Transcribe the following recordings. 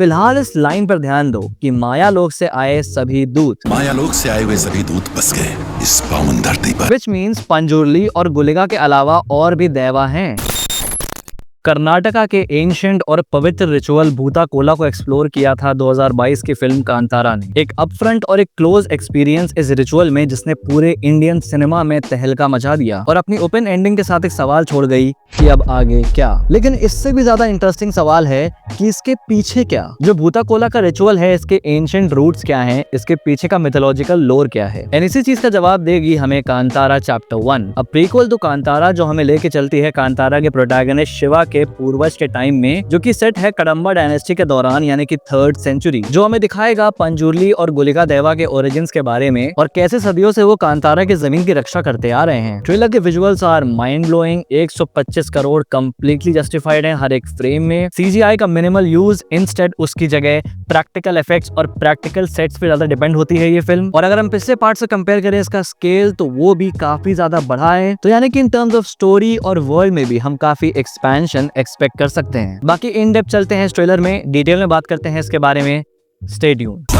फिलहाल इस लाइन पर ध्यान दो कि मायालोक से आए सभी दूत, मायालोक से आए हुए सभी दूत बस गए इस पावन धरती पर। विच मीन्स पंजुर्ली और गुलिका के अलावा और भी देवा हैं। कर्नाटका के एंशिएंट और पवित्र रिचुअल भूताकोला को एक्सप्लोर किया था 2022 की फिल्म कांतारा ने। एक अपफ्रंट और एक क्लोज एक्सपीरियंस इस रिचुअल में जिसने पूरे इंडियन सिनेमा में तहलका मचा दिया और अपनी ओपन एंडिंग के साथ एक सवाल छोड़ गई कि अब आगे क्या। लेकिन इससे भी ज्यादा इंटरेस्टिंग सवाल है कि इसके पीछे क्या। जो भूताकोला का रिचुअल है, इसके एंशिएंट रूट्स क्या हैं, इसके पीछे का मिथोलॉजिकल लोर क्या है। एंड इसी चीज का जवाब देगी हमें Kantara chapter 1, a prequel to Kantara, जो हमें लेके चलती है कांतारा के प्रोटैगनिस्ट शिवा के पूर्वज के टाइम में, जो कि सेट है कदंबा डायनेस्टी के दौरान यानी कि 3rd सेंचुरी, जो हमें दिखाएगा पंजुर्ली और गुलिका देवा के ओरिजिन्स के बारे में और कैसे सदियों से वो कांतारा की जमीन की रक्षा करते आ रहे हैं। ट्रेलर के visuals are mind blowing, 125 crore completely justified है हर एक फ्रेम में। सीजीआई का मिनिमल यूज, इंस्टेड उसकी जगह प्रैक्टिकल इफेक्ट्स और प्रैक्टिकल सेट्स पे ज्यादा डिपेंड होती है ये फिल्म। और अगर हम पिछले पार्ट से कंपेयर करें इसका स्केल, तो वो भी काफी ज्यादा बढ़ा है। तो यानी कि इन टर्म्स ऑफ स्टोरी और वर्ल्ड में भी हम काफी एक्सपेंशन एक्सपेक्ट कर सकते हैं। बाकी इन डेप्थ चलते हैं इस ट्रेलर में, डिटेल में बात करते हैं इसके बारे में। Stay tuned.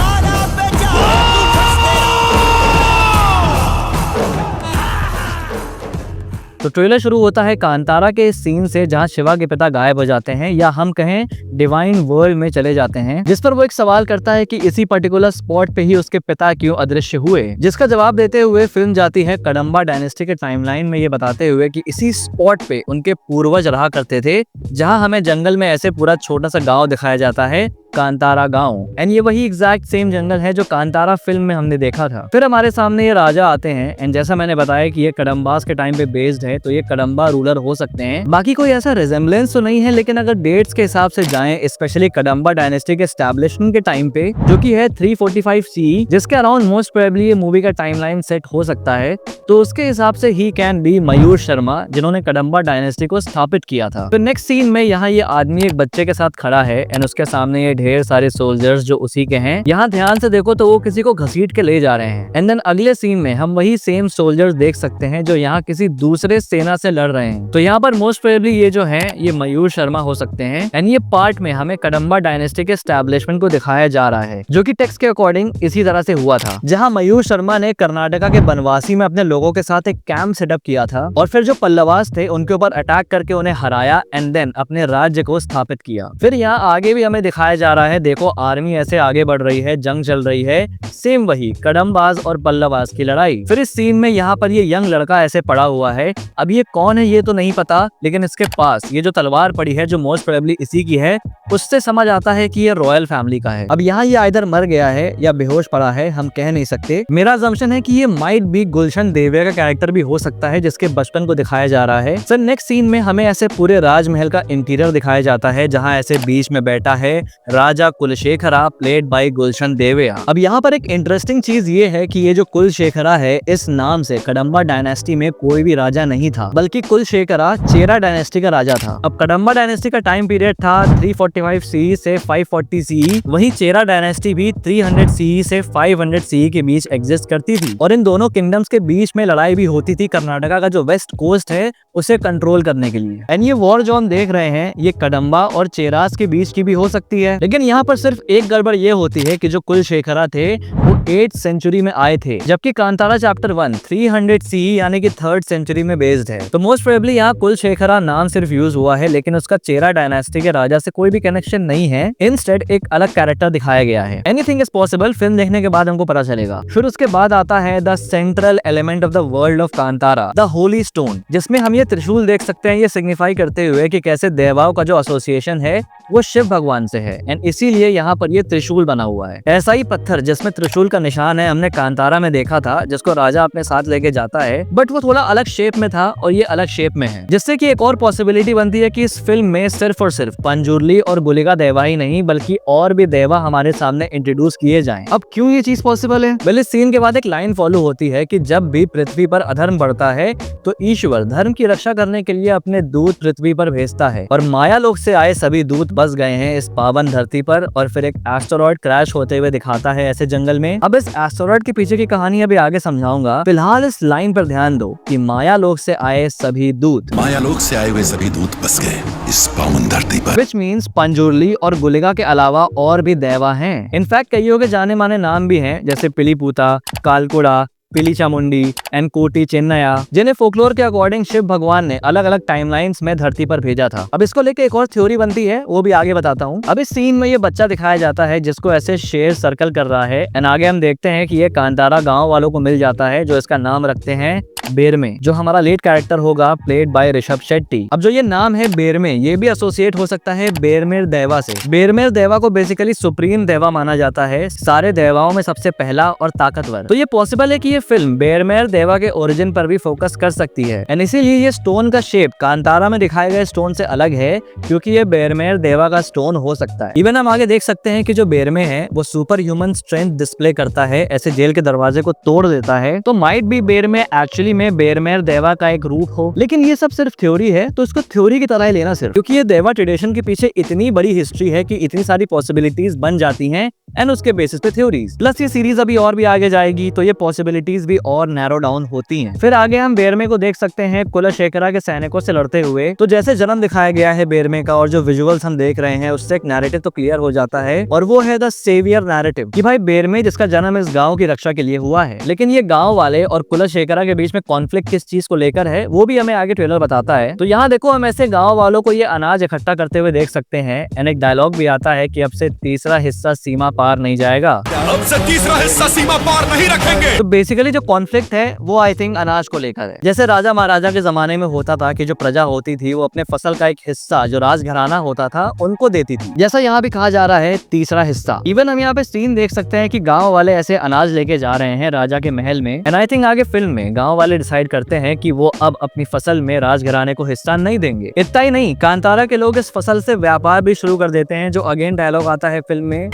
तो ट्रेलर शुरू होता है कांतारा के सीन से जहां शिवा के पिता गायब हो जाते हैं, या हम कहें डिवाइन वर्ल्ड में चले जाते हैं, जिस पर वो एक सवाल करता है कि इसी पर्टिकुलर स्पॉट पे ही उसके पिता क्यों अदृश्य हुए। जिसका जवाब देते हुए फिल्म जाती है कदंबा डायनेस्टी के टाइमलाइन में, ये बताते हुए कि इसी स्पॉट पे उनके पूर्वज रहा करते थे, जहां हमें जंगल में ऐसे पूरा छोटा सा गाँव दिखाया जाता है, कांतारा गांव। एंड ये वही एग्जैक्ट सेम जंगल है जो कांतारा फिल्म में हमने देखा था। फिर हमारे सामने ये राजा आते हैं, एंड जैसा मैंने बताया कि ये कदंबास के टाइम पे बेस्ड है, तो ये कदंबा रूलर हो सकते हैं। बाकी कोई ऐसा रिजेम्बलेंस तो नहीं है, लेकिन अगर डेट्स के हिसाब से जाएं, स्पेशली कदंबा डायनेस्टी के एस्टैब्लिशमेंट के टाइम पे, जो कि है 345 CE, जिसके अराउंड मोस्ट प्रोबेबली ये मूवी का टाइमलाइन सेट हो सकता है, तो उसके हिसाब से ही कैन बी मयूर शर्मा, जिन्होंने कदंबा डायनेस्टी को स्थापित किया था। तो नेक्स्ट सीन में यहाँ ये आदमी एक बच्चे के साथ खड़ा है, एंड उसके सामने ये ढेर सारे सोल्जर्स जो उसी के हैं। यहाँ ध्यान से देखो तो वो किसी को घसीट के ले जा रहे हैं। एंड देन अगले सीन में हम वही सेम सोल्जर्स देख सकते हैं जो यहाँ किसी दूसरे सेना से लड़ रहे हैं। तो यहाँ पर मोस्ट प्रोबेबली ये जो है ये मयूर शर्मा हो सकते हैं। एंड ये पार्ट में हमें कदंबा डायनेस्टी के एस्टैब्लिशमेंट को दिखाया जा रहा है, जो कि टेक्स्ट के अकॉर्डिंग इसी तरह से हुआ था, जहाँ मयूर शर्मा ने कर्नाटका के बनवासी में अपने लोगों के साथ एक कैंप सेटअप किया था, और फिर जो पल्लवास थे उनके ऊपर अटैक करके उन्हें हराया, एंड देन अपने राज्य को स्थापित किया। फिर यहाँ आगे भी हमें दिखाया जा रहा है, देखो आर्मी ऐसे आगे बढ़ रही है, जंग चल रही है, सेम वही कदंबाज और पल्लवास की लड़ाई। फिर इस सीन में यहाँ पर ये यंग लड़का ऐसे पड़ा हुआ है। अब ये कौन है ये तो नहीं पता, लेकिन इसके पास ये जो तलवार पड़ी है, जो मोस्ट प्रोबेबली इसी की है, उससे समझ आता है कि ये रॉयल फैमिली का है। अब यहाँ ये आइदर मर गया है या बेहोश पड़ा है, हम कह नहीं सकते। मेरा असम्पशन है कि ये माइट बी गुलशन देविया का कैरेक्टर भी हो सकता है, जिसके बचपन को दिखाया जा रहा है। सर नेक्स्ट सीन में हमें ऐसे पूरे राजमहल का इंटीरियर दिखाया जाता है, जहाँ ऐसे बीच में बैठा है राजा कुलशेखरा, प्लेड बाय गुलशन देविया। अब यहाँ पर एक इंटरेस्टिंग चीज ये है कि ये जो कुलशेखरा है, इस नाम से कदंबा डायनेस्टी में कोई भी राजा नहीं था, बल्कि कुलशेखरा चेरा डायनेस्टी का राजा था। अब कदंबा डायनेस्टी का टाइम पीरियड था 345 CE से 540 CE, वहीं चेरा डायनेस्टी भी 300 CE से 500 CE के बीच एग्जिस्ट करती थी, और इन दोनों किंगडम्स के बीच में लड़ाई भी होती थी कर्नाटका का जो वेस्ट कोस्ट है उसे कंट्रोल करने के लिए। एंड ये वॉर जो हम देख रहे हैं, ये कदंबा और चेरास के बीच की भी हो सकती है, लेकिन यहाँ पर सिर्फ एक गड़बड़ ये होती है कि जो कुलशेखरा थे वो 8th सेंचुरी में आए थे, जबकि कांतारा चैप्टर 1 300 CE यानी कि 3rd सेंचुरी में बेस्ड है। तो मोस्ट प्रोबेबली यहाँ कुलशेखरा नाम सिर्फ यूज हुआ है, लेकिन उसका चेरा डायनेस्टी के राजा से कोई भी कनेक्शन नहीं है। इंस्टेड एक अलग कैरेक्टर दिखाया गया है। एनीथिंग इज पॉसिबल, फिल्म देखने के बाद हमको पता चलेगा। फिर उसके बाद आता है the central element of the world of Kantara, the Holi stone, जिसमें हम ये त्रिशूल देख सकते हैं, ये सिग्निफाई करते हुए कि कैसे देवाओं का जो एसोसिएशन है वो शिव भगवान से है, एंड इसीलिए यहाँ पर ये त्रिशूल बना हुआ है। ऐसा ही पत्थर जिसमें त्रिशूल का निशान है हमने कांतारा में देखा था, जिसको राजा अपने साथ लेके जाता है, बट वो थोड़ा अलग शेप में था और ये अलग शेप में है, जिससे कि एक और पॉसिबिलिटी बनती है कि इस फिल्म में सिर्फ और सिर्फ पंजुर्ली और गुलिका देवा ही नहीं, बल्कि और भी देवा हमारे सामने इंट्रोड्यूस किए जाएं। अब क्यों ये चीज पॉसिबल है? वेल, इस सीन के बाद एक लाइन फॉलो होती है कि जब भी पृथ्वी पर अधर्म बढ़ता है तो ईश्वर धर्म की रक्षा करने के लिए अपने दूत पृथ्वी पर भेजता है और माया लोक से आए सभी दूत बस गए हैं इस पावन धरती पर और फिर एक एस्टेरॉयड क्रैश होते हुए दिखाता है ऐसे जंगल में। अब इस एस्टेरॉयड के पीछे की कहानी अभी आगे समझाऊंगा, फिलहाल इस लाइन पर ध्यान दो कि माया लोक से आए सभी दूत, मायालोक से आए हुए सभी दूत बस गए इस पावन धरती पर। विच मीन्स पंजुर्ली और गुलिका के अलावा और भी देवा हैं। इनफैक्ट कईयों के जाने माने नाम भी हैं जैसे पिलीपूता, कालकुड़ा, पिली चामुंडी एंड कोटी चेन्नया, जिन्हें फोकलोर के अकॉर्डिंग शिव भगवान ने अलग अलग टाइमलाइंस में धरती पर भेजा था। अब इसको लेके एक और थ्योरी बनती है, वो भी आगे बताता हूँ। अब इस सीन में ये बच्चा दिखाया जाता है जिसको ऐसे शेर सर्कल कर रहा है एंड आगे हम देखते हैं कि ये कांतारा गांव वालों को मिल जाता है जो इसका नाम रखते हैं बेरमे, जो हमारा लीड कैरेक्टर होगा प्लेड बाय ऋषभ शेट्टी। अब जो ये नाम है बेरमे, ये भी एसोसिएट हो सकता है बेरमेर देवा से। बेरमेर देवा को बेसिकली सुप्रीम देवा माना जाता है, सारे देवाओं में सबसे पहला और ताकतवर। तो ये पॉसिबल है कि ये फिल्म बेरमेर देवा के ओरिजिन पर भी फोकस कर सकती है एंड इसीलिए ये स्टोन का शेप कांतारा में दिखाए गए स्टोन से अलग है क्योंकि ये बेरमेर देवा का स्टोन हो सकता है। इवन हम आगे देख सकते हैं कि जो बेरमे है वो सुपर ह्यूमन स्ट्रेंथ डिस्प्ले करता है, ऐसे जेल के दरवाजे को तोड़ देता है। तो माइट बी बेरमे एक्चुअली में बेरमेर देवा का एक रूप हो, लेकिन ये सब सिर्फ थ्योरी है, तो इसको थ्योरी की तरह ही लेना सिर्फ, क्योंकि ये देवा ट्रेडिशन के पीछे इतनी बड़ी हिस्ट्री है कि इतनी सारी पॉसिबिलिटीज बन जाती हैं एंड उसके बेसिस पे थ्योरीज। प्लस ये सीरीज अभी और भी आगे जाएगी तो ये पॉसिबिलिटीज भी और नैरो डाउन होती हैं। फिर आगे हम बेरमे को देख सकते हैं कुलशेखरा के सैनिकों से लड़ते हुए। तो जैसे जन्म दिखाया गया है बेरमे का और जो विजुअल्स हम देख रहे हैं उससे एक नैरेटिव तो क्लियर हो जाता है और वो है द सेवियर नैरेटिव कि भाई बेरमे जिसका जन्म इस गाँव की रक्षा के लिए हुआ है। लेकिन ये गाँव वाले और कुलशेखरा के बीच में कॉन्फ्लिक्ट किस चीज को लेकर है वो भी हमें आगे ट्रेलर बताता है। तो यहाँ देखो हम ऐसे गाँव वालों को ये अनाज इकट्ठा करते हुए देख सकते हैं एंड एक डायलॉग भी आता है कि अब से तीसरा हिस्सा सीमा पार नहीं जाएगा, अब से तीसरा हिस्सा सीमा पार नहीं रखेंगे। तो बेसिकली जो कॉन्फ्लिक्ट है वो आई थिंक अनाज को लेकर है। जैसे राजा महाराजा के जमाने में होता था कि जो प्रजा होती थी वो अपने फसल का एक हिस्सा जो राजघराना होता था उनको देती थी, जैसा यहाँ भी कहा जा रहा है तीसरा हिस्सा। इवन हम यहाँ पे सीन देख सकते हैं कि गाँव वाले ऐसे अनाज लेके जा रहे हैं राजा के महल में एंड आई थिंक आगे फिल्म में गाँव वाले डिसाइड करते हैं कि वो अब अपनी फसल में राजघराने को हिस्सा नहीं देंगे। इतना ही नहीं, कांतारा के लोग इस फसल से व्यापार भी शुरू कर देते हैं, जो अगेन डायलॉग आता है फिल्म में,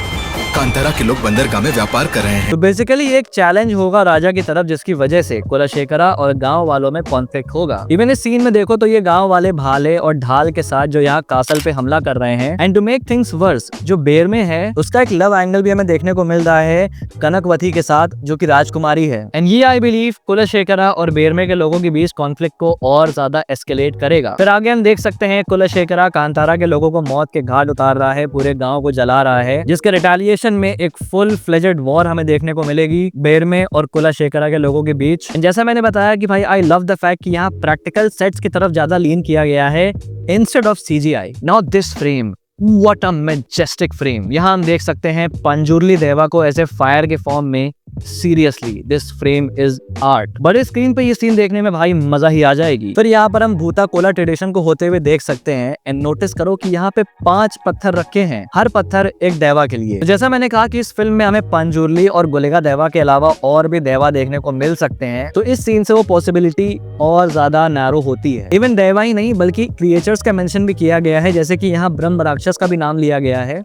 कांतारा के लोग बंदरगाह में व्यापार कर रहे हैं। तो बेसिकली एक चैलेंज होगा राजा की तरफ जिसकी वजह से कुलशेखरा और गांव वालों में कॉन्फ्लिक्ट होगा। इवन इस सीन में देखो तो ये गांव वाले भाले और ढाल के साथ जो यहाँ कासल पे हमला कर रहे हैं and to make things worse जो बेरमे है उसका एक लव एंगल भी हमें देखने को मिल रहा है कनकवती के साथ जो की राजकुमारी है एंड ये आई बिलीव कुलशेखरा और बेरमे के लोगों के बीच कॉन्फ्लिक्ट को और ज्यादा एस्केलेट करेगा। फिर आगे हम देख सकते हैं कुलशेखरा कांतारा के लोगों को मौत के घाट उतार रहा है, पूरे गाँव को जला रहा है, जिसके रिटेलिएशन में एक फुल फ्लेजेड वॉर हमें देखने को मिलेगी बेरमे और कुलशेखरा के लोगों के बीच। जैसा मैंने बताया कि भाई आई लव द फैक्ट कि यहाँ प्रैक्टिकल सेट्स की तरफ ज्यादा लीन किया गया है instead of CGI। Now this frame, what a majestic frame. यहाँ हम देख सकते हैं पंजुर्ली देवा को ऐसे फायर के फॉर्म में। Seriously this frame is art. बड़े स्क्रीन पे ये सीन देखने में भाई मजा ही आ जाएगी। फिर यहाँ पर हम भूता कोला ट्रेडिशन को होते हुए देख सकते हैं एंड नोटिस करो कि यहाँ पे 5 पत्थर रखे हैं, हर पत्थर एक देवा के लिए। तो जैसा मैंने कहा कि इस फिल्म में हमें पंजुर्ली और गुलिका देवा के अलावा और भी देवा देखने को मिल सकते हैं, तो इस सीन से वो पॉसिबिलिटी और ज्यादा नैरो होती है। इवन देवा ही नहीं बल्कि क्रिएचर्स का मेंशन भी किया गया है, जैसे कि यहाँ ब्रह्म राक्षस का भी नाम लिया गया है।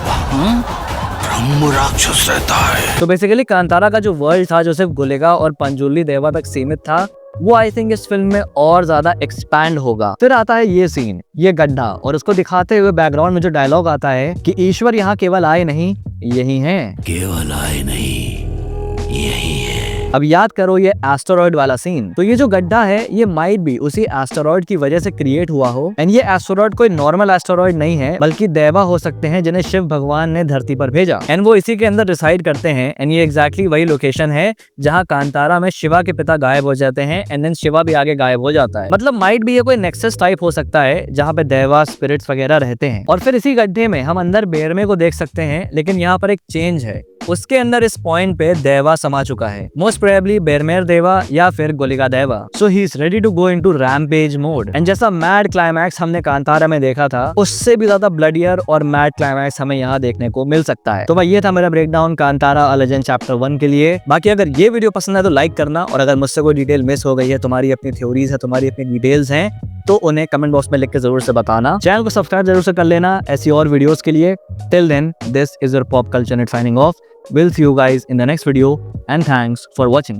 राक्षस रहता है। तो बेसिकली कांतारा का जो वर्ल्ड था जो सिर्फ गुलिका और पंजुर्ली देवा तक सीमित था वो आई थिंक इस फिल्म में और ज्यादा एक्सपैंड होगा। फिर आता है ये सीन, ये गड्ढा, और उसको दिखाते हुए बैकग्राउंड में जो डायलॉग आता है कि ईश्वर यहाँ केवल आए नहीं यही हैं। केवल आए नहीं यही है। अब याद करो ये एस्टेरॉयड वाला सीन, तो ये जो गड्ढा है ये माइट भी उसी एस्टेरॉयड की वजह से क्रिएट हुआ हो एंड ये एस्टेरॉयड कोई नॉर्मल एस्टेरॉयड नहीं है बल्कि देवा हो सकते हैं जिन्हें शिव भगवान ने धरती पर भेजा एंड वो इसी के अंदर डिसाइड करते हैं एंड ये एग्जैक्टली वही लोकेशन है जहाँ कांतारा में शिवा के पिता गायब हो जाते हैं एंड देन शिवा भी आगे गायब हो जाता है। मतलब माइट भी ये कोई नेक्सस टाइप हो सकता है जहाँ पे देवा स्पिरिट्स वगैरह रहते हैं। और फिर इसी गड्ढे में हम अंदर बेरमे को देख सकते हैं, लेकिन यहाँ पर एक चेंज है, उसके अंदर इस पॉइंट पे देवा समा चुका है, मोस्ट प्रोबेबली बेरमेर देवा या फिर Gulika Deva. So he is ready to go into rampage mode and जैसा मैड क्लाइमैक्स हमने कांतारा में देखा था उससे भी ज्यादा ब्लडियर और मैड क्लाइमैक्स हमें यहाँ देखने को मिल सकता है। तो भाई ये था मेरा breakdown Kantara a legend chapter 1 के लिए। बाकी अगर ये वीडियो पसंद है तो लाइक करना, और अगर मुझसे कोई डिटेल मिस हो गई है, तुम्हारी अपनी थ्योरीज है, तुम्हारी अपनी डिटेल्स हैं, तो उन्हें कमेंट बॉक्स में लिख के जरूर से बताना। चैनल को सब्सक्राइब जरूर से कर लेना ऐसी और वीडियोस के लिए। Till then, this is your pop culture net signing off. We'll see you guys in the next video and thanks for watching.